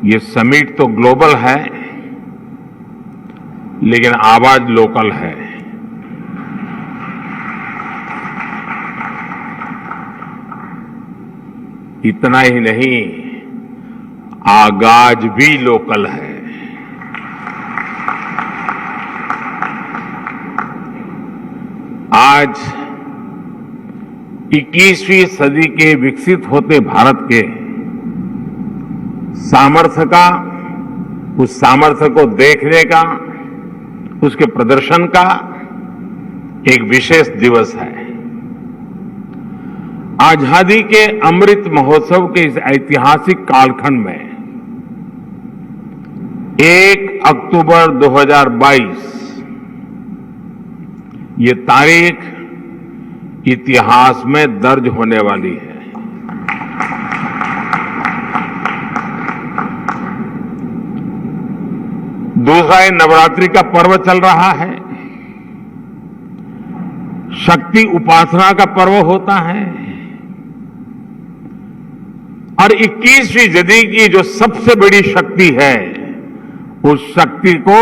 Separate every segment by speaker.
Speaker 1: ये समिट तो ग्लोबल है, लेकिन आवाज लोकल है। इतना ही नहीं, आगाज भी लोकल है। आज 21वीं सदी के विकसित होते भारत के सामर्थ्य का, उस सामर्थ्य को देखने का, उसके प्रदर्शन का एक विशेष दिवस है। आजादी के अमृत महोत्सव के इस ऐतिहासिक कालखंड में 1 अक्टूबर 2022 ये तारीख इतिहास में दर्ज होने वाली है। दूसरा, ये नवरात्रि का पर्व चल रहा है, शक्ति उपासना का पर्व होता है, और 21वीं सदी की जो सबसे बड़ी शक्ति है, उस शक्ति को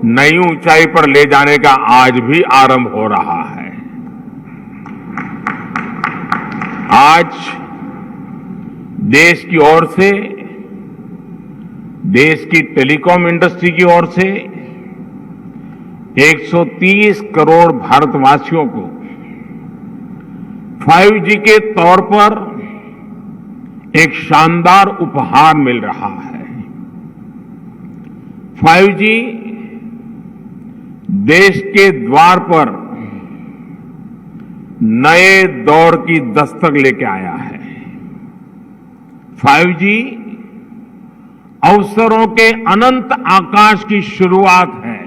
Speaker 1: नई ऊंचाई पर ले जाने का आज भी आरंभ हो रहा है। आज देश की ओर से, देश की टेलीकॉम इंडस्ट्री की ओर से 130 करोड़ भारतवासियों को 5G के तौर पर एक शानदार उपहार मिल रहा है। 5G देश के द्वार पर नए दौर की दस्तक लेके आया है। 5G अवसरों के अनंत आकाश की शुरुआत है।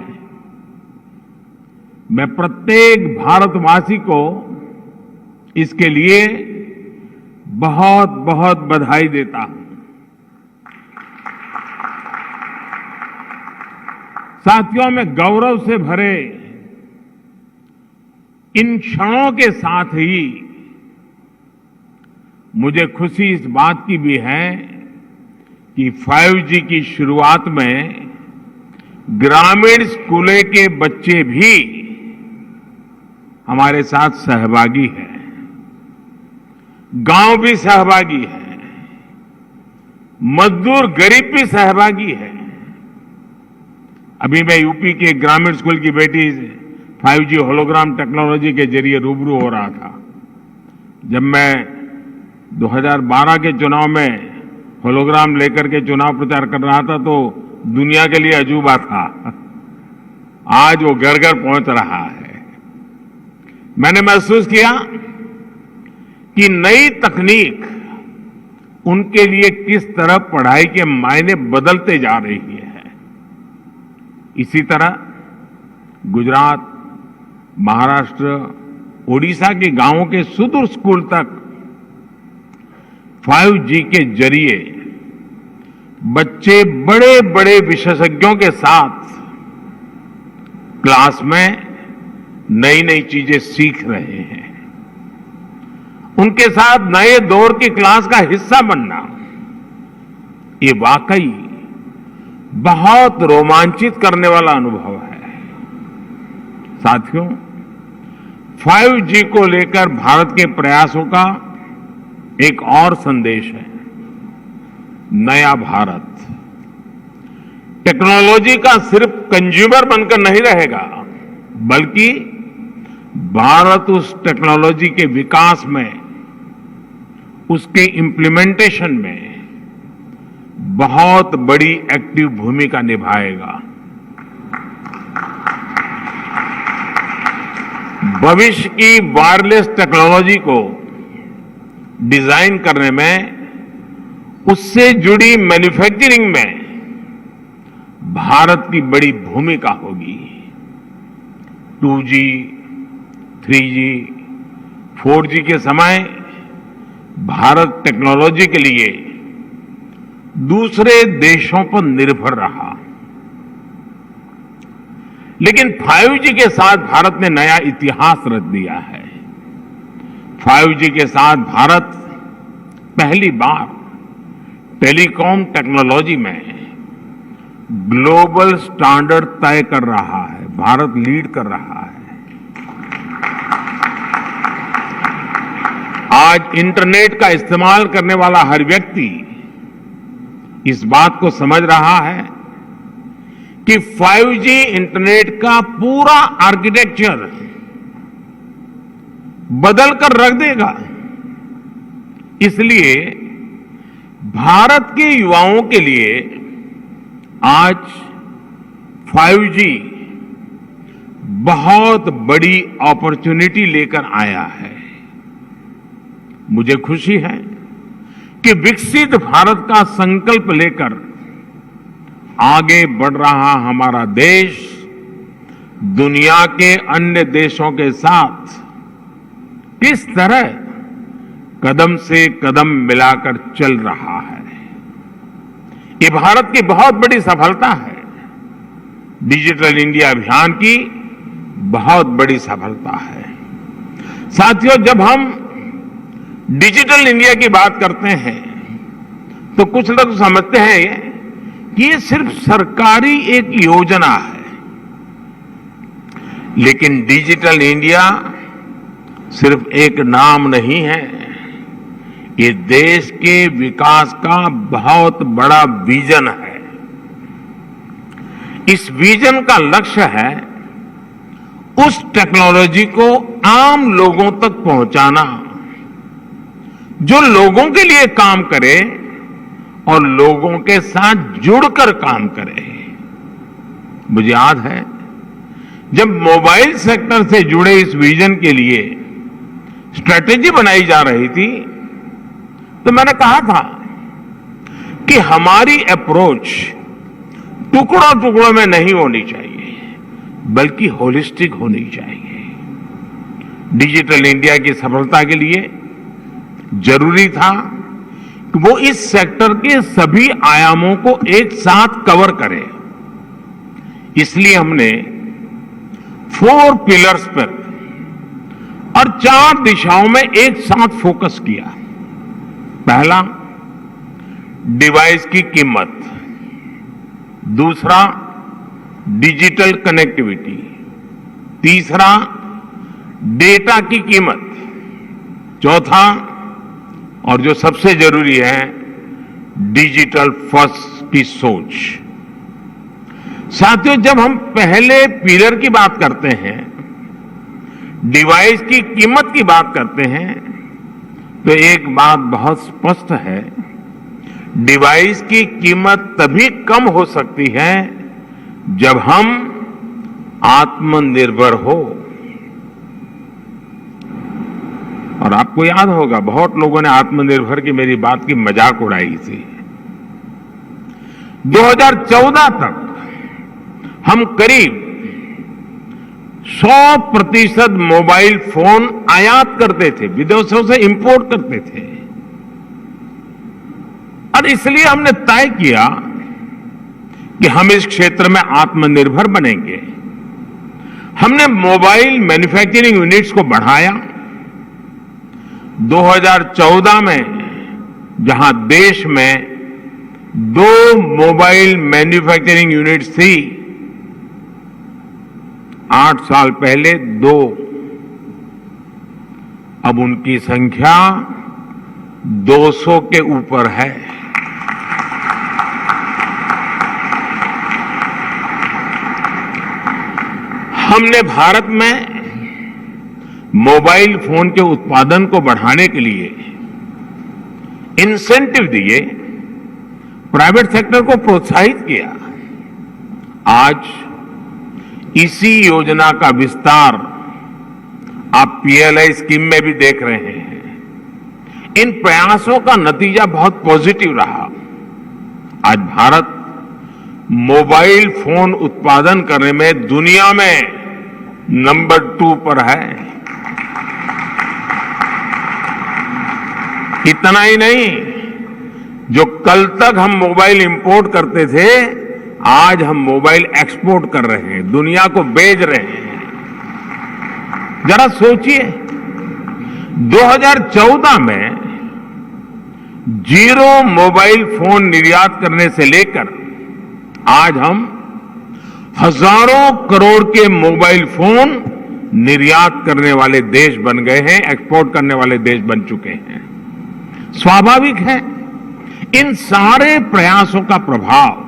Speaker 1: मैं प्रत्येक भारतवासी को इसके लिए बहुत बहुत बधाई देता हूं। साथियों, मैं गौरव से भरे इन क्षणों के साथ ही मुझे खुशी इस बात की भी है कि 5G की शुरुआत में ग्रामीण स्कूलों के बच्चे भी हमारे साथ सहभागी हैं, गांव भी सहभागी है, मजदूर गरीब भी सहभागी है। अभी मैं यूपी के ग्रामीण स्कूल की बेटी 5G होलोग्राम टेक्नोलॉजी के जरिए रूबरू हो रहा था। जब मैं 2012 के चुनाव में होलोग्राम लेकर के चुनाव प्रचार कर रहा था तो दुनिया के लिए अजूबा था। आज वो घर घर पहुंच रहा है। मैंने महसूस किया कि नई तकनीक उनके लिए किस तरह पढ़ाई के मायने बदलते जा रही है। इसी तरह गुजरात, महाराष्ट्र, ओडिशा के गांवों के सुदूर स्कूल तक 5G के जरिए बच्चे बड़े बड़े विशेषज्ञों के साथ क्लास में नई नई चीजें सीख रहे हैं। उनके साथ नए दौर की क्लास का हिस्सा बनना, ये वाकई बहुत रोमांचित करने वाला अनुभव है। साथियों, 5G को लेकर भारत के प्रयासों का एक और संदेश है, नया भारत। टेक्नोलॉजी का सिर्फ कंज्यूमर बनकर नहीं रहेगा, बल्कि भारत उस टेक्नोलॉजी के विकास में, उसके इम्प्लीमेंटेशन में बहुत बड़ी एक्टिव भूमिका निभाएगा। भविष्य की वायरलेस टेक्नोलॉजी को डिजाइन करने में, उससे जुड़ी मैन्युफैक्चरिंग में भारत की बड़ी भूमिका होगी। 2G, 3G, 4G के समय भारत टेक्नोलॉजी के लिए दूसरे देशों पर निर्भर रहा, लेकिन 5G के साथ भारत ने नया इतिहास रच दिया है। 5G के साथ भारत पहली बार टेलीकॉम टेक्नोलॉजी में ग्लोबल स्टैंडर्ड तय कर रहा है। भारत लीड कर रहा है। आज इंटरनेट का इस्तेमाल करने वाला हर व्यक्ति इस बात को समझ रहा है कि 5G इंटरनेट का पूरा आर्किटेक्चर बदल कर रख देगा। इसलिए भारत के युवाओं के लिए आज 5G बहुत बड़ी अपॉर्चुनिटी लेकर आया है। मुझे खुशी है कि विकसित भारत का संकल्प लेकर आगे बढ़ रहा हमारा देश दुनिया के अन्य देशों के साथ किस तरह कदम से कदम मिलाकर चल रहा है। ये भारत की बहुत बड़ी सफलता है। डिजिटल इंडिया अभियान की बहुत बड़ी सफलता है। साथियों, जब हम डिजिटल इंडिया की बात करते हैं तो कुछ लोग समझते हैं कि ये सिर्फ सरकारी एक योजना है, लेकिन डिजिटल इंडिया सिर्फ एक नाम नहीं है। ये देश के विकास का बहुत बड़ा विजन है। इस विजन का लक्ष्य है उस टेक्नोलॉजी को आम लोगों तक पहुंचाना जो लोगों के लिए काम करे और लोगों के साथ जुड़कर काम करे। मुझे याद है जब मोबाइल सेक्टर से जुड़े इस विजन के लिए स्ट्रेटेजी बनाई जा रही थी तो मैंने कहा था कि हमारी अप्रोच टुकड़ों टुकड़ों में नहीं होनी चाहिए, बल्कि होलिस्टिक होनी चाहिए। डिजिटल इंडिया की सफलता के लिए जरूरी था कि वो इस सेक्टर के सभी आयामों को एक साथ कवर करे। इसलिए हमने 4 पिलर्स पर और 4 दिशाओं में एक साथ फोकस किया। पहला, डिवाइस की कीमत। दूसरा, डिजिटल कनेक्टिविटी। तीसरा, डेटा की कीमत। चौथा, और जो सबसे जरूरी है, डिजिटल फर्स्ट की सोच। साथियों, जब हम पहले पिलर की बात करते हैं, डिवाइस की कीमत की बात करते हैं, तो एक बात बहुत स्पष्ट है, डिवाइस की कीमत तभी कम हो सकती है जब हम आत्मनिर्भर हो। और आपको याद होगा बहुत लोगों ने आत्मनिर्भर की मेरी बात की मजाक उड़ाई थी। 2014 तक हम करीब 100% मोबाइल फोन आयात करते थे, विदेशों से इंपोर्ट करते थे। और इसलिए हमने तय किया कि हम इस क्षेत्र में आत्मनिर्भर बनेंगे। हमने मोबाइल मैन्युफैक्चरिंग यूनिट्स को बढ़ाया। 2014 में जहां देश में 2 मोबाइल मैन्युफैक्चरिंग यूनिट्स थी, 8 साल पहले 2, अब उनकी संख्या 200 के ऊपर है। हमने भारत में मोबाइल फोन के उत्पादन को बढ़ाने के लिए इंसेंटिव दिए, प्राइवेट सेक्टर को प्रोत्साहित किया। आज इसी योजना का विस्तार आप पीएलआई स्कीम में भी देख रहे हैं। इन प्रयासों का नतीजा बहुत पॉजिटिव रहा। आज भारत मोबाइल फोन उत्पादन करने में दुनिया में नंबर 2 पर है। इतना ही नहीं, जो कल तक हम मोबाइल इंपोर्ट करते थे, आज हम मोबाइल एक्सपोर्ट कर रहे हैं, दुनिया को बेच रहे हैं। जरा सोचिए, 2014 में जीरो मोबाइल फोन निर्यात करने से लेकर आज हम हजारों करोड़ के मोबाइल फोन निर्यात करने वाले देश बन गए हैं, एक्सपोर्ट करने वाले देश बन चुके हैं। स्वाभाविक है इन सारे प्रयासों का प्रभाव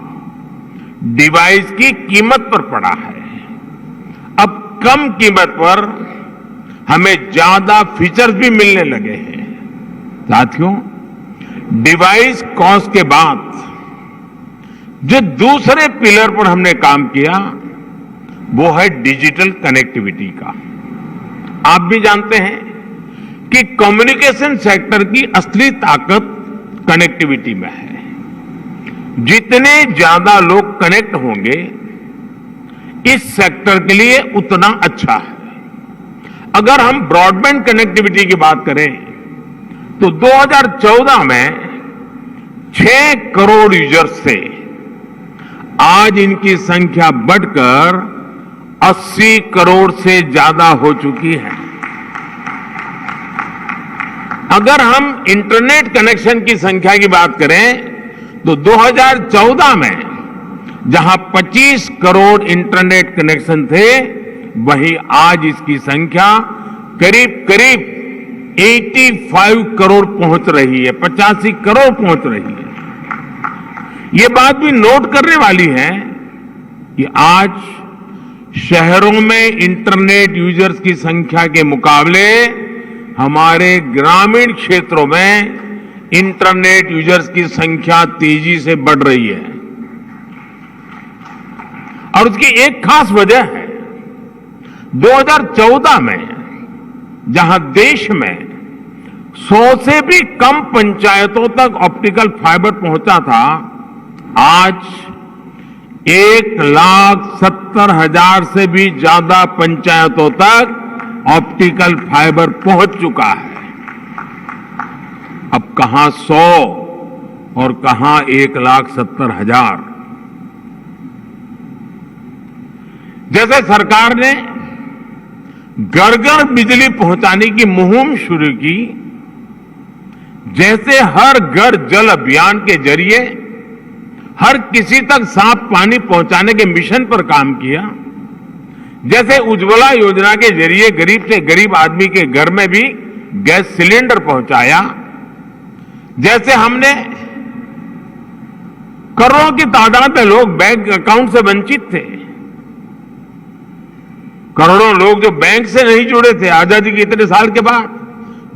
Speaker 1: डिवाइस की कीमत पर पड़ा है। अब कम कीमत पर हमें ज्यादा फीचर्स भी मिलने लगे हैं। साथियों, डिवाइस कॉस्ट के बाद जो दूसरे पिलर पर हमने काम किया वो है डिजिटल कनेक्टिविटी का। आप भी जानते हैं कि कम्युनिकेशन सेक्टर की असली ताकत कनेक्टिविटी में है। जितने ज्यादा लोग कनेक्ट होंगे इस सेक्टर के लिए उतना अच्छा है। अगर हम ब्रॉडबैंड कनेक्टिविटी की बात करें तो 2014 में 6 करोड़ यूजर्स थे, आज इनकी संख्या बढ़कर 80 करोड़ से ज्यादा हो चुकी है। अगर हम इंटरनेट कनेक्शन की संख्या की बात करें तो 2014 में जहां 25 करोड़ इंटरनेट कनेक्शन थे, वहीं आज इसकी संख्या करीब करीब 85 करोड़ पहुंच रही है, 85 करोड़ पहुंच रही है। ये बात भी नोट करने वाली है कि आज शहरों में इंटरनेट यूजर्स की संख्या के मुकाबले हमारे ग्रामीण क्षेत्रों में इंटरनेट यूजर्स की संख्या तेजी से बढ़ रही है। और उसकी एक खास वजह है, 2014 में जहां देश में 100 से भी कम पंचायतों तक ऑप्टिकल फाइबर पहुंचा था, आज 1,70,000 से भी ज्यादा पंचायतों तक ऑप्टिकल फाइबर पहुंच चुका है। अब कहां 100 और कहां 1,70,000। जैसे सरकार ने घर घर बिजली पहुंचाने की मुहिम शुरू की, जैसे हर घर जल अभियान के जरिए हर किसी तक साफ पानी पहुंचाने के मिशन पर काम किया, जैसे उज्ज्वला योजना के जरिए गरीब से गरीब आदमी के घर में भी गैस सिलेंडर पहुंचाया, जैसे हमने करोड़ों की तादाद में लोग बैंक अकाउंट से वंचित थे, करोड़ों लोग जो बैंक से नहीं जुड़े थे, आजादी के इतने साल के बाद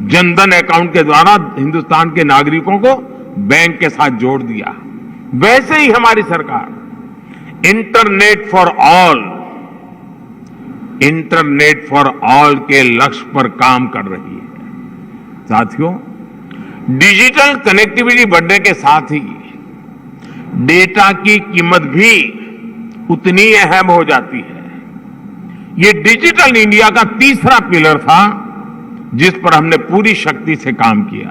Speaker 1: जनधन अकाउंट के द्वारा हिंदुस्तान के नागरिकों को बैंक के साथ जोड़ दिया। वैसे ही हमारी सरकार इंटरनेट फॉर ऑल के लक्ष्य पर काम कर रही है। साथियों, डिजिटल कनेक्टिविटी बढ़ने के साथ ही डेटा की कीमत भी उतनी अहम हो जाती है। ये डिजिटल इंडिया का तीसरा पिलर था जिस पर हमने पूरी शक्ति से काम किया।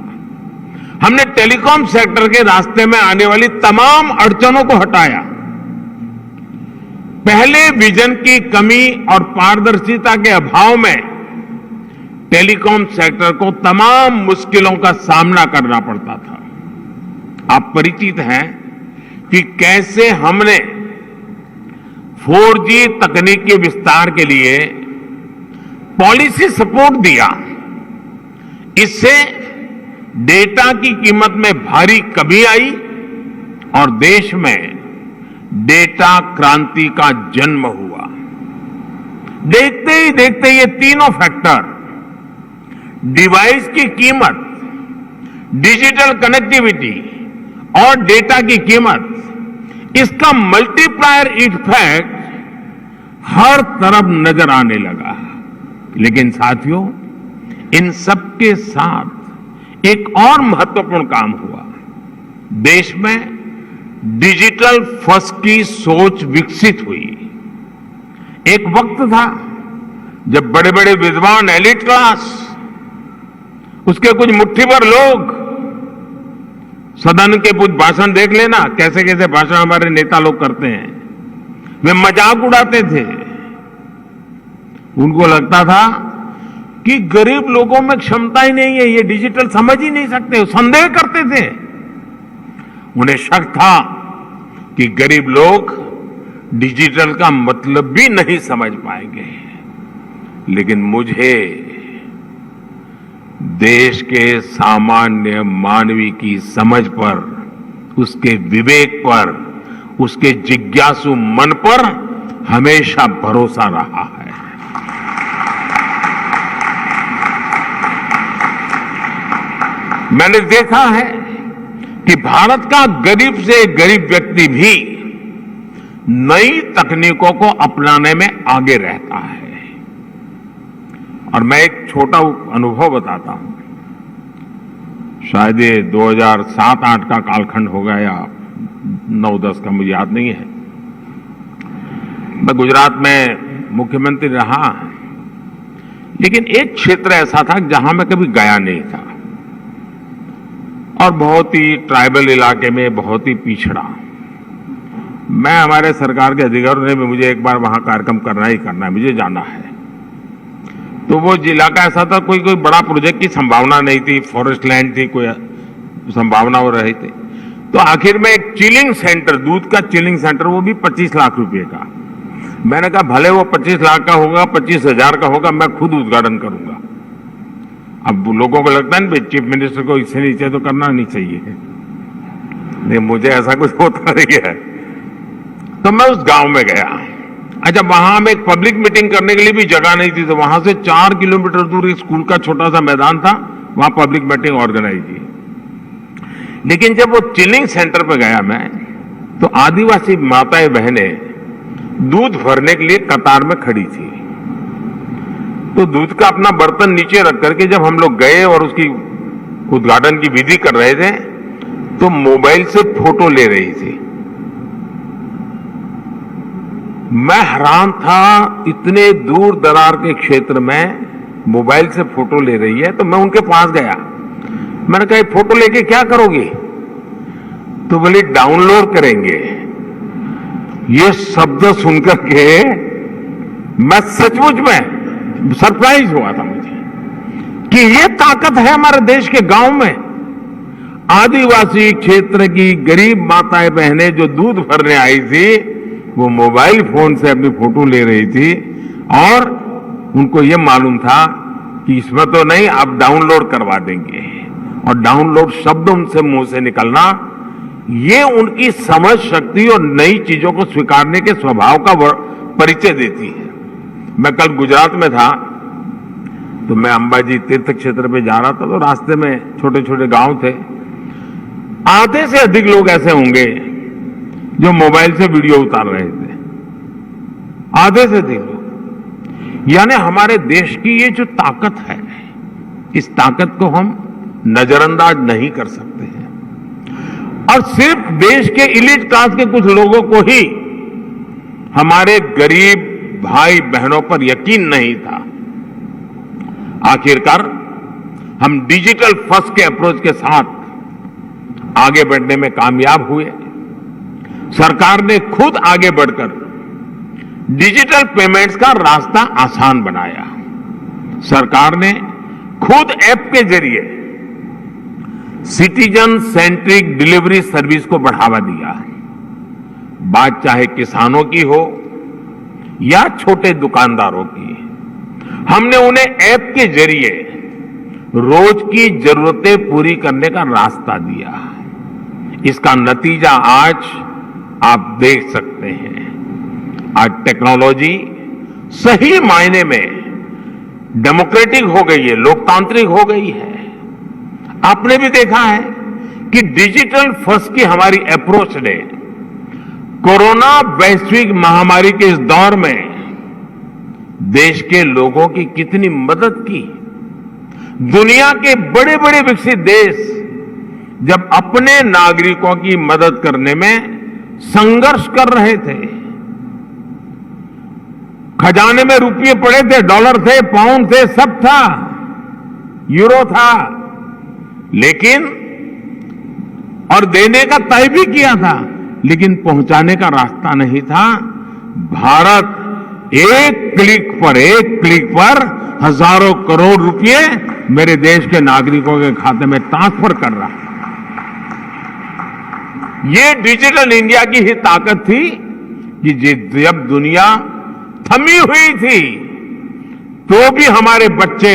Speaker 1: हमने टेलीकॉम सेक्टर के रास्ते में आने वाली तमाम अड़चनों को हटाया। पहले विजन की कमी और पारदर्शिता के अभाव में टेलीकॉम सेक्टर को तमाम मुश्किलों का सामना करना पड़ता था। आप परिचित हैं कि कैसे हमने 4G तकनीक के विस्तार के लिए पॉलिसी सपोर्ट दिया। इससे डेटा की कीमत में भारी कमी आई और देश में डेटा क्रांति का जन्म हुआ। देखते ही देखते ये तीनों फैक्टर, डिवाइस की कीमत, डिजिटल कनेक्टिविटी और डेटा की कीमत, इसका मल्टीप्लायर इफेक्ट हर तरफ नजर आने लगा। लेकिन साथियों, इन सबके साथ एक और महत्वपूर्ण काम हुआ। देश में डिजिटल फर्स्ट की सोच विकसित हुई। एक वक्त था जब बड़े बड़े विद्वान, एलिट क्लास, उसके कुछ मुट्ठी भर लोग, सदन के कुछ भाषण देख लेना, कैसे कैसे भाषण हमारे नेता लोग करते हैं, वे मजाक उड़ाते थे। उनको लगता था कि गरीब लोगों में क्षमता ही नहीं है, ये डिजिटल समझ ही नहीं सकते, संदेह करते थे। उन्हें शक था कि गरीब लोग डिजिटल का मतलब भी नहीं समझ पाएंगे। लेकिन मुझे देश के सामान्य मानवी की समझ पर, उसके विवेक पर, उसके जिज्ञासु मन पर हमेशा भरोसा रहा है। मैंने देखा है कि भारत का गरीब से गरीब व्यक्ति भी नई तकनीकों को अपनाने में आगे रहता है। और मैं एक छोटा अनुभव बताता हूं। शायद ये 2007-8 का कालखंड होगा या 9-10 का, मुझे याद नहीं है। मैं गुजरात में मुख्यमंत्री रहा, लेकिन एक क्षेत्र ऐसा था जहां मैं कभी गया नहीं था और बहुत ही ट्राइबल इलाके में, बहुत ही पिछड़ा। मैं, हमारे सरकार के अधिकारियों ने भी मुझे एक बार वहां कार्यक्रम करना ही करना है, मुझे जाना है। तो वो इलाका ऐसा था, कोई बड़ा प्रोजेक्ट की संभावना नहीं थी, फॉरेस्ट लैंड थी, कोई संभावना हो रही थी। तो आखिर में एक चिलिंग सेंटर, दूध का चिलिंग सेंटर, वो भी 25 लाख रुपए का। मैंने कहा भले वो 25 लाख का होगा, 25,000 का होगा, मैं खुद उद्घाटन करूंगा। अब लोगों को लगता है ना, चीफ मिनिस्टर को इससे नीचे तो करना नहीं चाहिए, नहीं मुझे ऐसा कुछ होता नहीं है। तो मैं उस गांव में गया। अच्छा, वहां में एक पब्लिक मीटिंग करने के लिए भी जगह नहीं थी, तो वहां से 4 किलोमीटर दूर एक स्कूल का छोटा सा मैदान था, वहां पब्लिक मीटिंग ऑर्गेनाइज की। लेकिन जब वो चिलिंग सेंटर पे गया मैं, तो आदिवासी माताएं बहनें दूध भरने के लिए कतार में खड़ी थी। तो दूध का अपना बर्तन नीचे रख करके जब हम लोग गए और उसकी उद्घाटन की विधि कर रहे थे, तो मोबाइल से फोटो ले रही थी। मैं हैरान था, इतने दूर दरार के क्षेत्र में मोबाइल से फोटो ले रही है। तो मैं उनके पास गया, मैंने कहा फोटो लेके क्या करोगे? तो बोले डाउनलोड करेंगे। ये शब्द सुनकर के मैं सचमुच में सरप्राइज हुआ था मुझे कि ये ताकत है हमारे देश के गांव में। आदिवासी क्षेत्र की गरीब माताएं बहनें जो दूध भरने आई थी, वो मोबाइल फोन से अपनी फोटो ले रही थी और उनको ये मालूम था कि इसमें तो नहीं, आप डाउनलोड करवा देंगे। और डाउनलोड शब्द उनसे मुंह से निकलना, ये उनकी समझ शक्ति और नई चीजों को स्वीकारने के स्वभाव का परिचय देती है। मैं कल गुजरात में था, तो मैं अंबाजी तीर्थ क्षेत्र पे जा रहा था, तो रास्ते में छोटे छोटे गांव थे। आधे से अधिक लोग ऐसे होंगे जो मोबाइल से वीडियो उतार रहे थे, आधे से अधिक लोग। यानी हमारे देश की ये जो ताकत है, इस ताकत को हम नजरअंदाज नहीं कर सकते हैं। और सिर्फ देश के इलीट क्लास के कुछ लोगों को ही हमारे गरीब भाई बहनों पर यकीन नहीं था। आखिरकार हम डिजिटल फर्स्ट के अप्रोच के साथ आगे बढ़ने में कामयाब हुए। सरकार ने खुद आगे बढ़कर डिजिटल पेमेंट्स का रास्ता आसान बनाया। सरकार ने खुद ऐप के जरिए सिटीजन सेंट्रिक डिलीवरी सर्विस को बढ़ावा दिया। बात चाहे किसानों की हो या छोटे दुकानदारों की, हमने उन्हें ऐप के जरिए रोज की जरूरतें पूरी करने का रास्ता दिया। इसका नतीजा आज आप देख सकते हैं। आज टेक्नोलॉजी सही मायने में डेमोक्रेटिक हो गई है, लोकतांत्रिक हो गई है। आपने भी देखा है कि डिजिटल फर्स्ट की हमारी अप्रोच ने कोरोना वैश्विक महामारी के इस दौर में देश के लोगों की कितनी मदद की। दुनिया के बड़े बड़े विकसित देश जब अपने नागरिकों की मदद करने में संघर्ष कर रहे थे, खजाने में रुपये पड़े थे, डॉलर थे, पाउंड थे, सब था, यूरो था, लेकिन और देने का तय भी किया था, लेकिन पहुंचाने का रास्ता नहीं था। भारत एक क्लिक पर हजारों करोड़ रुपए मेरे देश के नागरिकों के खाते में ट्रांसफर कर रहा है। ये डिजिटल इंडिया की ही ताकत थी कि जब दुनिया थमी हुई थी तो भी हमारे बच्चे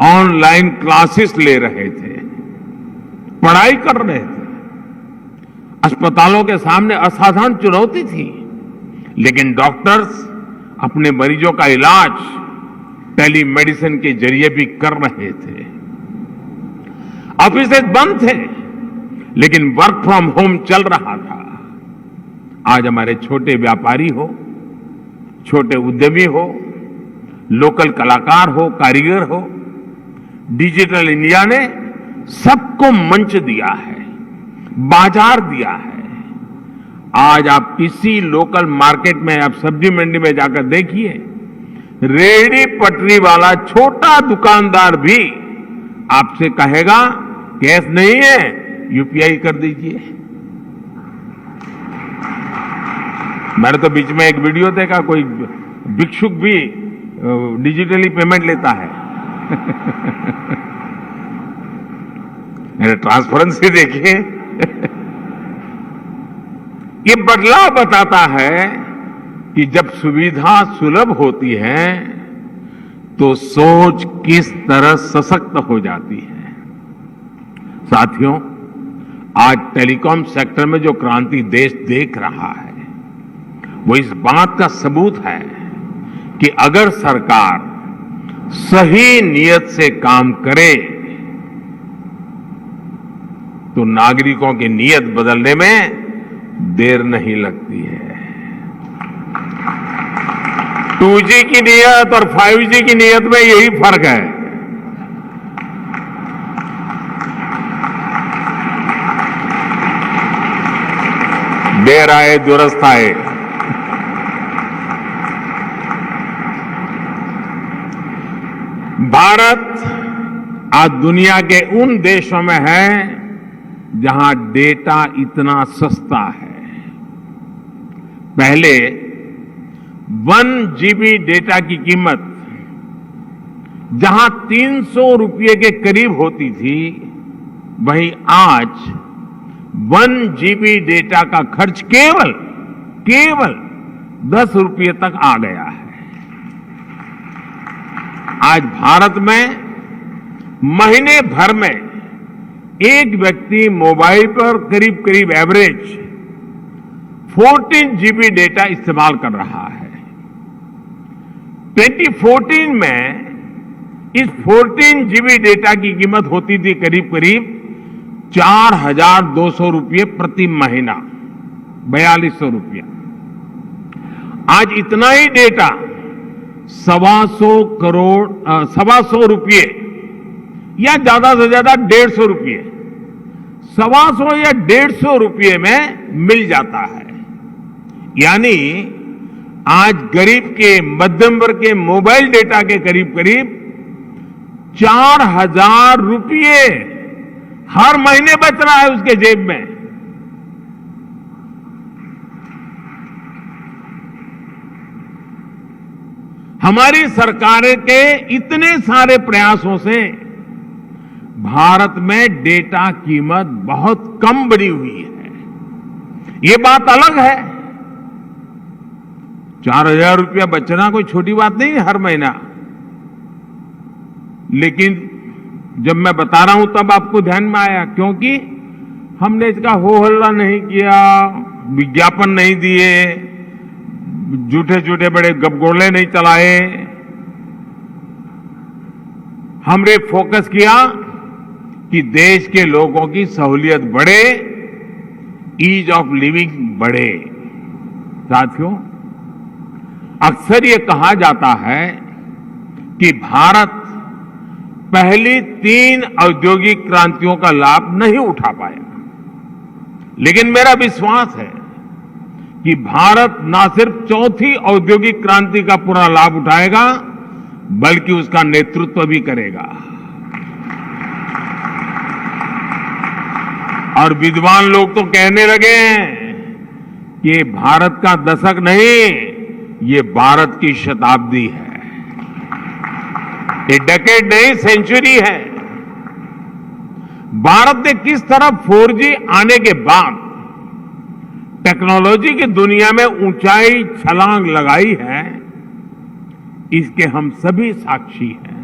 Speaker 1: ऑनलाइन क्लासेस ले रहे थे, पढ़ाई कर रहे थे। अस्पतालों के सामने असाधारण चुनौती थी, लेकिन डॉक्टर्स अपने मरीजों का इलाज टेलीमेडिसिन के जरिए भी कर रहे थे। ऑफिसेज बंद थे, लेकिन वर्क फ्रॉम होम चल रहा था। आज हमारे छोटे व्यापारी हो, छोटे उद्यमी हो, लोकल कलाकार हो, कारीगर हो, डिजिटल इंडिया ने सबको मंच दिया है, बाजार दिया है। आज आप किसी लोकल मार्केट में, आप सब्जी मंडी में जाकर देखिए, रेहड़ी पटरी वाला छोटा दुकानदार भी आपसे कहेगा कैश नहीं है, यूपीआई कर दीजिए। मैंने तो बीच में एक वीडियो देखा, कोई भिक्षुक भी डिजिटली पेमेंट लेता है। मेरे ट्रांसपेरेंसी देखिए। ये बदलाव बताता है कि जब सुविधा सुलभ होती है तो सोच किस तरह सशक्त हो जाती है। साथियों, आज टेलीकॉम सेक्टर में जो क्रांति देश देख रहा है वो इस बात का सबूत है कि अगर सरकार सही नीयत से काम करे तो नागरिकों की नीयत बदलने में देर नहीं लगती है। 2G की नीयत और 5G की नीयत में यही फर्क है। देर आए दुरुस्त आए। भारत आज दुनिया के उन देशों में है जहां डेटा इतना सस्ता है। पहले 1 GB डेटा की कीमत जहां 300 रुपये के करीब होती थी, वहीं आज 1 GB डेटा का खर्च केवल 10 रुपये तक आ गया है। आज भारत में महीने भर में एक व्यक्ति मोबाइल पर करीब एवरेज 14 GB डेटा इस्तेमाल कर रहा है। 2014 में इस 14 GB डेटा की कीमत होती थी करीब 4,200 रुपये प्रति महीना, 4,200 रुपया। आज इतना ही डेटा 125 रुपये या ज्यादा से ज्यादा 150 रुपये, 125 या 150 रुपये में मिल जाता है। यानी आज गरीब के, मध्यम वर्ग के मोबाइल डेटा के करीब 4,000 रुपये हर महीने बच रहा है उसके जेब में। हमारी सरकार के इतने सारे प्रयासों से भारत में डेटा कीमत बहुत कम बढ़ी हुई है। ये बात अलग है, 4,000 रुपया बचना कोई छोटी बात नहीं है हर महीना। लेकिन जब मैं बता रहा हूं तब आपको ध्यान में आया, क्योंकि हमने इसका हो हल्ला नहीं किया, विज्ञापन नहीं दिए, झूठे बड़े गपगोले नहीं चलाए। हमने फोकस किया कि देश के लोगों की सहूलियत बढ़े, ईज ऑफ लिविंग बढ़े। साथियों, अक्सर ये कहा जाता है कि भारत पहली 3 औद्योगिक क्रांतियों का लाभ नहीं उठा पाया, लेकिन मेरा विश्वास है कि भारत न सिर्फ चौथी औद्योगिक क्रांति का पूरा लाभ उठाएगा, बल्कि उसका नेतृत्व भी करेगा। और विद्वान लोग तो कहने लगे हैं कि ये भारत का दशक नहीं, ये भारत की शताब्दी है। ये डेकेड नहीं, सेंचुरी है। भारत ने किस तरह 4G आने के बाद टेक्नोलॉजी की दुनिया में ऊंचाई छलांग लगाई है, इसके हम सभी साक्षी हैं।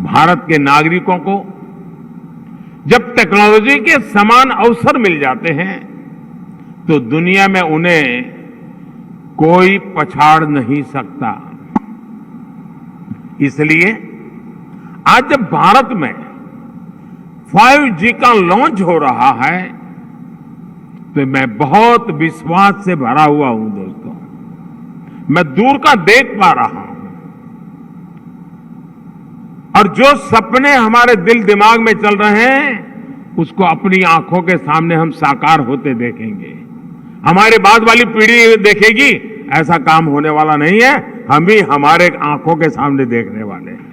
Speaker 1: भारत के नागरिकों को जब टेक्नोलॉजी के समान अवसर मिल जाते हैं तो दुनिया में उन्हें कोई पछाड़ नहीं सकता। इसलिए आज जब भारत में 5G का लॉन्च हो रहा है तो मैं बहुत विश्वास से भरा हुआ हूं दोस्तों। मैं दूर का देख पा रहा हूं और जो सपने हमारे दिल दिमाग में चल रहे हैं उसको अपनी आंखों के सामने हम साकार होते देखेंगे। हमारे बाद वाली पीढ़ी देखेगी, ऐसा काम होने वाला नहीं है, हम ही हमारे आंखों के सामने देखने वाले हैं।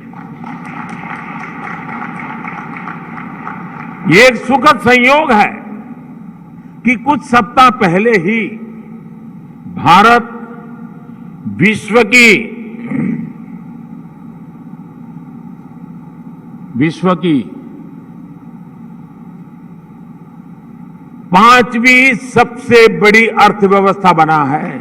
Speaker 1: ये एक सुखद संयोग है कि कुछ सप्ताह पहले ही भारत विश्व की 5वीं सबसे बड़ी अर्थव्यवस्था बना है।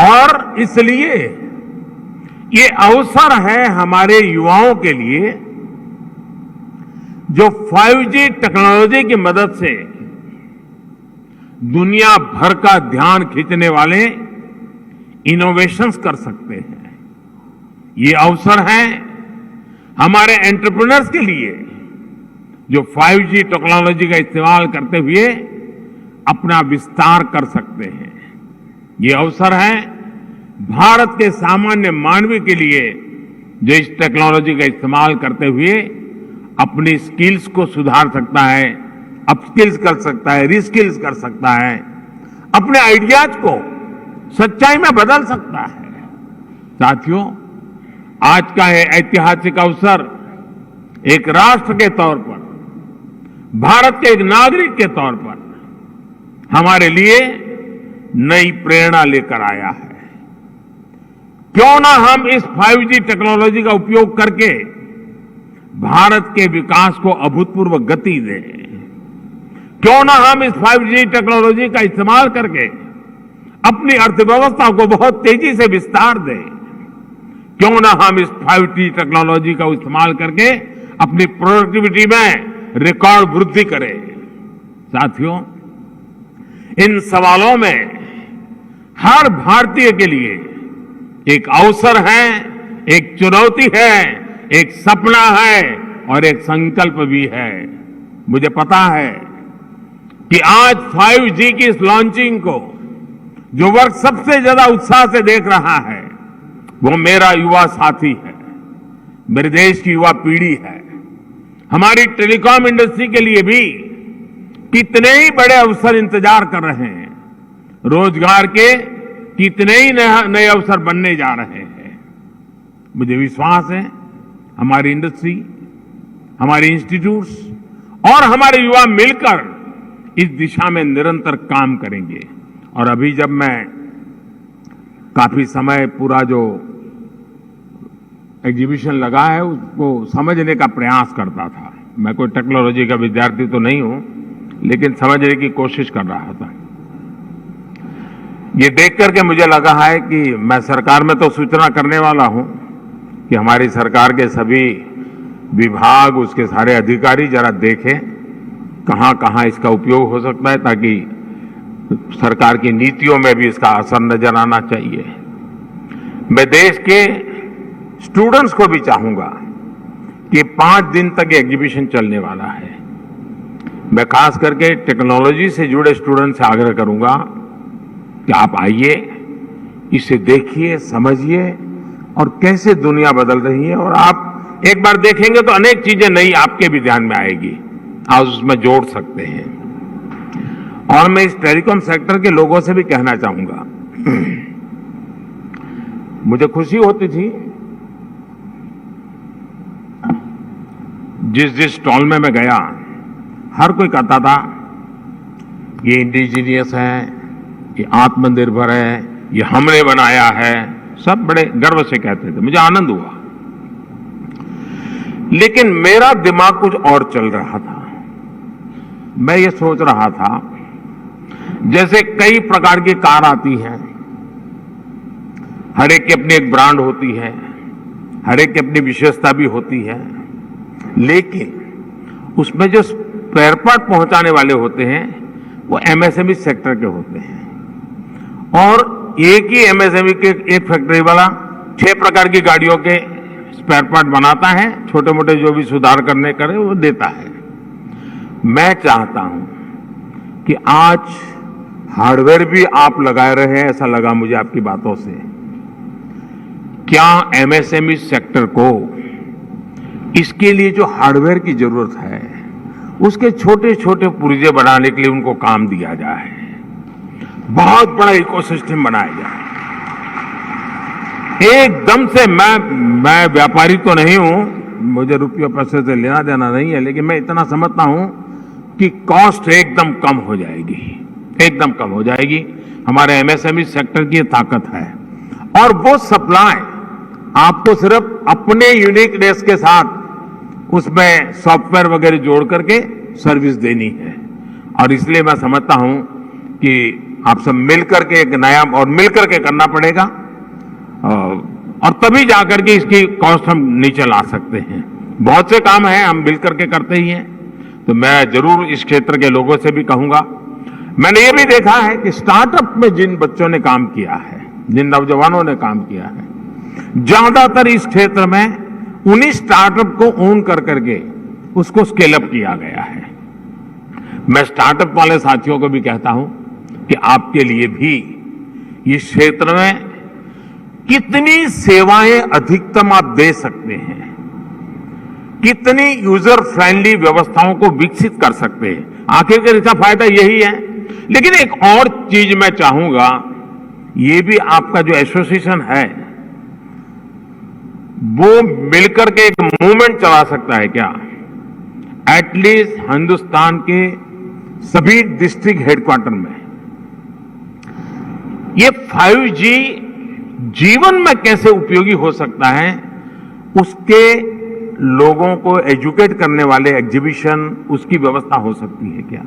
Speaker 1: और इसलिए ये अवसर है हमारे युवाओं के लिए जो 5G टेक्नोलॉजी की मदद से दुनिया भर का ध्यान खींचने वाले इनोवेशंस कर सकते हैं। ये अवसर है हमारे एंटरप्रेन्योर्स के लिए जो 5G टेक्नोलॉजी का इस्तेमाल करते हुए अपना विस्तार कर सकते हैं। ये अवसर है भारत के सामान्य मानवी के लिए जो इस टेक्नोलॉजी का इस्तेमाल करते हुए अपनी स्किल्स को सुधार सकता है, अपस्किल्स कर सकता है, रिस्किल्स कर सकता है, अपने आइडियाज को सच्चाई में बदल सकता है। साथियों, आज का यह ऐतिहासिक अवसर एक राष्ट्र के तौर पर, भारत के एक नागरिक के तौर पर हमारे लिए नई प्रेरणा लेकर आया है। क्यों ना हम इस 5G टेक्नोलॉजी का उपयोग करके भारत के विकास को अभूतपूर्व गति दें। क्यों ना हम इस 5G टेक्नोलॉजी का इस्तेमाल करके अपनी अर्थव्यवस्था को बहुत तेजी से विस्तार दें। क्यों ना हम इस 5G टेक्नोलॉजी का इस्तेमाल करके अपनी प्रोडक्टिविटी में रिकॉर्ड वृद्धि करें। साथियों, इन सवालों में हर भारतीय के लिए एक अवसर है, एक चुनौती है, एक सपना है और एक संकल्प भी है। मुझे पता है कि आज 5G की इस लॉन्चिंग को जो वर्ग सबसे ज्यादा उत्साह से देख रहा है वो मेरा युवा साथी है, मेरे देश की युवा पीढ़ी है। हमारी टेलीकॉम इंडस्ट्री के लिए भी कितने ही बड़े अवसर इंतजार कर रहे हैं। रोजगार के कितने ही नए अवसर बनने जा रहे हैं। मुझे विश्वास है हमारी इंडस्ट्री, हमारे इंस्टीट्यूट्स और हमारे युवा मिलकर इस दिशा में निरंतर काम करेंगे। और अभी जब मैं काफी समय पूरा जो एग्जीबिशन लगा है उसको समझने का प्रयास करता था। मैं कोई टेक्नोलॉजी का विद्यार्थी तो नहीं हूं, लेकिन समझने की कोशिश कर रहा था। ये देख करके मुझे लगा है कि मैं सरकार में तो सूचना करने वाला हूं कि हमारी सरकार के सभी विभाग, उसके सारे अधिकारी जरा देखें कहां कहां इसका उपयोग हो सकता है, ताकि सरकार की नीतियों में भी इसका असर नजर आना चाहिए। मैं देश के स्टूडेंट्स को भी चाहूंगा कि 5 दिन तक ये एग्जीबिशन चलने वाला है। मैं खास करके टेक्नोलॉजी से जुड़े स्टूडेंट से आग्रह करूंगा कि आप आइए, इसे देखिए, समझिए और कैसे दुनिया बदल रही है। और आप एक बार देखेंगे तो अनेक चीजें नई आपके भी ध्यान में आएगी, आप उसमें जोड़ सकते हैं। और मैं इस टेलीकॉम सेक्टर के लोगों से भी कहना चाहूंगा, मुझे खुशी होती थी जिस स्टॉल में मैं गया, हर कोई कहता था ये इंडिजीनियस है, ये आत्मनिर्भर है, ये हमने बनाया है, सब बड़े गर्व से कहते थे, मुझे आनंद हुआ। लेकिन मेरा दिमाग कुछ और चल रहा था। मैं ये सोच रहा था, जैसे कई प्रकार की कार आती हैं, हर एक की अपनी एक ब्रांड होती है, हर एक की अपनी विशेषता भी होती है, लेकिन उसमें जो स्पेयर पार्ट पहुंचाने वाले होते हैं वो एमएसएमई सेक्टर के होते हैं। और एक ही एमएसएमई के एक फैक्ट्री वाला 6 प्रकार की गाड़ियों के स्पेयर पार्ट बनाता है, छोटे मोटे जो भी सुधार करने करे वो देता है। मैं चाहता हूं कि आज हार्डवेयर भी आप लगाए रहे हैं, ऐसा लगा मुझे आपकी बातों से। क्या एमएसएमई सेक्टर को इसके लिए जो हार्डवेयर की जरूरत है, उसके छोटे छोटे पुर्जे बनाने के लिए उनको काम दिया जाए, बहुत बड़ा इकोसिस्टम बनाया जाए। एकदम से मैं व्यापारी तो नहीं हूं, मुझे रुपये पैसे से लेना देना नहीं है, लेकिन मैं इतना समझता हूं कि कॉस्ट एकदम कम हो जाएगी, एकदम कम हो जाएगी। हमारे एमएसएमई सेक्टर की ताकत है और वो सप्लाई आपको सिर्फ अपने यूनिकनेस के साथ उसमें सॉफ्टवेयर वगैरह जोड़ करके सर्विस देनी है। और इसलिए मैं समझता हूं कि आप सब मिलकर के एक नया और मिलकर के करना पड़ेगा और तभी जाकर के इसकी कॉस्ट हम नीचे ला सकते हैं। बहुत से काम हैं हम मिलकर के करते ही हैं, तो मैं जरूर इस क्षेत्र के लोगों से भी कहूंगा। मैंने ये भी देखा है कि स्टार्टअप में जिन बच्चों ने काम किया है, जिन नौजवानों ने काम किया है, ज्यादातर इस क्षेत्र में उन्हीं स्टार्टअप को ओन कर करके उसको स्केल अप किया गया है। मैं स्टार्टअप वाले साथियों को भी कहता हूं कि आपके लिए भी इस क्षेत्र में कितनी सेवाएं अधिकतम आप दे सकते हैं, कितनी यूजर फ्रेंडली व्यवस्थाओं को विकसित कर सकते हैं, आखिरकार इसका फायदा यही है। लेकिन एक और चीज मैं चाहूंगा, ये भी आपका जो एसोसिएशन है वो मिलकर के एक मूवमेंट चला सकता है क्या? एटलीस्ट हिंदुस्तान के सभी डिस्ट्रिक्ट हेडक्वार्टर में ये 5G जीवन में कैसे उपयोगी हो सकता है, उसके लोगों को एजुकेट करने वाले एग्जीबिशन, उसकी व्यवस्था हो सकती है क्या?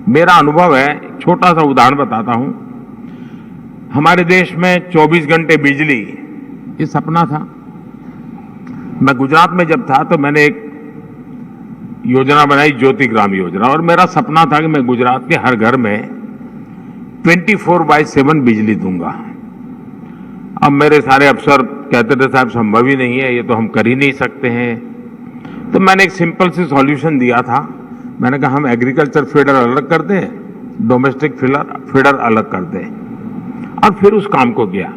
Speaker 1: मेरा अनुभव है, छोटा सा उदाहरण बताता हूं। हमारे देश में 24 घंटे बिजली, ये सपना था। मैं गुजरात में जब था तो मैंने एक योजना बनाई, ज्योति ग्राम योजना, और मेरा सपना था कि मैं गुजरात के हर घर में 24/7 बिजली दूंगा। अब मेरे सारे अफसर कहते थे साहब संभव ही नहीं है, ये तो हम कर ही नहीं सकते हैं। तो मैंने एक सिंपल सी सॉल्यूशन दिया था। मैंने कहा हम एग्रीकल्चर फीडर अलग कर दें, डोमेस्टिक फीडर अलग कर दें, और फिर उस काम को किया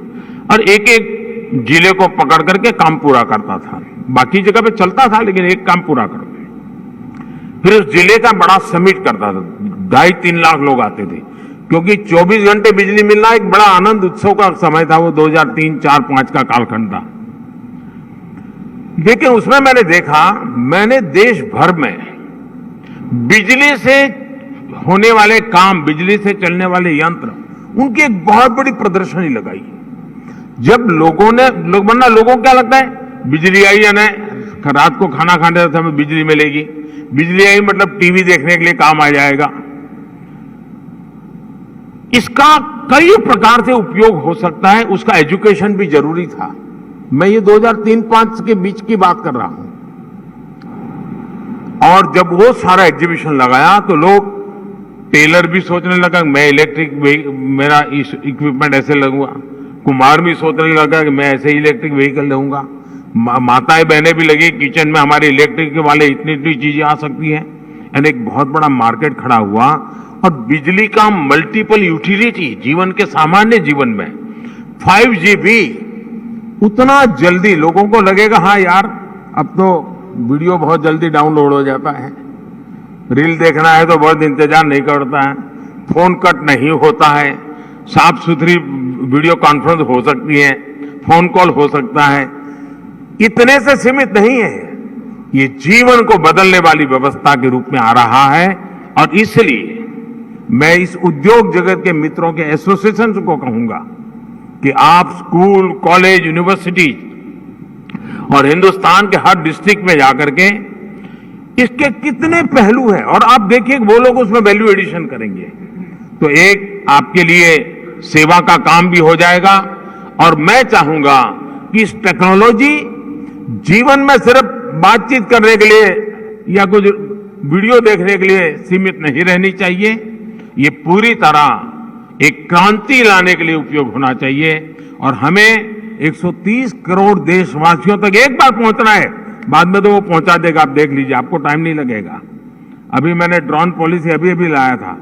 Speaker 1: और एक एक जिले को पकड़ करके काम पूरा करता था। बाकी जगह पे चलता था लेकिन एक काम पूरा कर दे। फिर उस जिले का बड़ा समिट करता था, 2.5-3 लाख लोग आते थे, क्योंकि 24 घंटे बिजली मिलना एक बड़ा आनंद उत्सव का समय था। वो 2003, 4, 5 का कालखंड था। लेकिन उसमें मैंने देखा, मैंने देश भर में बिजली से होने वाले काम, बिजली से चलने वाले यंत्र, उनकी एक बहुत बड़ी प्रदर्शनी लगाई। जब लोगों को क्या लगता है, बिजली आई है ना, रात को खाना खाने का समय बिजली मिलेगी, बिजली आई मतलब टीवी देखने के लिए काम आ जाएगा। इसका कई प्रकार से उपयोग हो सकता है, उसका एजुकेशन भी जरूरी था। मैं ये 2003-5 के बीच की बात कर रहा हूं। और जब वो सारा एग्जीबिशन लगाया तो लोग, टेलर भी सोचने लगा मैं इलेक्ट्रिक, मेरा इक्विपमेंट ऐसे लगूंगा, कुम्हार भी सोचने लगा कि मैं ऐसे इलेक्ट्रिक व्हीकल लूंगा, माताएं बहनें भी लगी किचन में हमारे इलेक्ट्रिक वाले इतनी इतनी चीजें आ सकती हैं। यानी एक बहुत बड़ा मार्केट खड़ा हुआ। और बिजली का मल्टीपल यूटिलिटी जीवन के सामान्य जीवन में 5G भी उतना जल्दी, लोगों को लगेगा हाँ यार अब तो वीडियो बहुत जल्दी डाउनलोड हो जाता है, रील देखना है तो बहुत इंतजार नहीं करता है, फोन कट नहीं होता है, साफ सुथरी वीडियो कॉन्फ्रेंस हो सकती है, फोन कॉल हो सकता है। इतने से सीमित नहीं है, ये जीवन को बदलने वाली व्यवस्था के रूप में आ रहा है। और इसलिए मैं इस उद्योग जगत के मित्रों के एसोसिएशन को कहूंगा कि आप स्कूल, कॉलेज, यूनिवर्सिटी और हिंदुस्तान के हर डिस्ट्रिक्ट में जाकर के इसके कितने पहलू हैं और आप देखिए वो लोग उसमें वैल्यू एडिशन करेंगे तो एक आपके लिए सेवा का काम भी हो जाएगा। और मैं चाहूंगा कि इस टेक्नोलॉजी जीवन में सिर्फ बातचीत करने के लिए या कुछ वीडियो देखने के लिए सीमित नहीं रहनी चाहिए। ये पूरी तरह एक क्रांति लाने के लिए उपयोग होना चाहिए और हमें 130 करोड़ देशवासियों तक एक बार पहुंचना है, बाद में तो वो पहुंचा देगा, आप देख लीजिए, आपको टाइम नहीं लगेगा। अभी मैंने ड्रोन पॉलिसी अभी लाया था,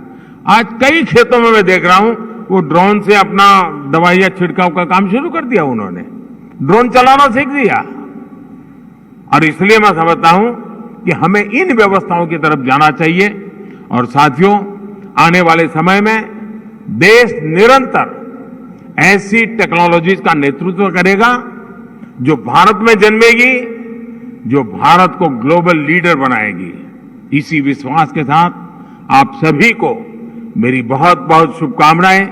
Speaker 1: आज कई खेतों में मैं देख रहा हूं वो ड्रोन से अपना दवाइयां छिड़काव का काम शुरू कर दिया, उन्होंने ड्रोन चलाना सीख दिया। और इसलिए मैं समझता हूं कि हमें इन व्यवस्थाओं की तरफ जाना चाहिए और साथियों, आने वाले समय में देश निरंतर ऐसी टेक्नोलॉजीज का नेतृत्व करेगा जो भारत में जन्मेगी, जो भारत को ग्लोबल लीडर बनाएगी। इसी विश्वास के साथ आप सभी को मेरी बहुत बहुत शुभकामनाएं।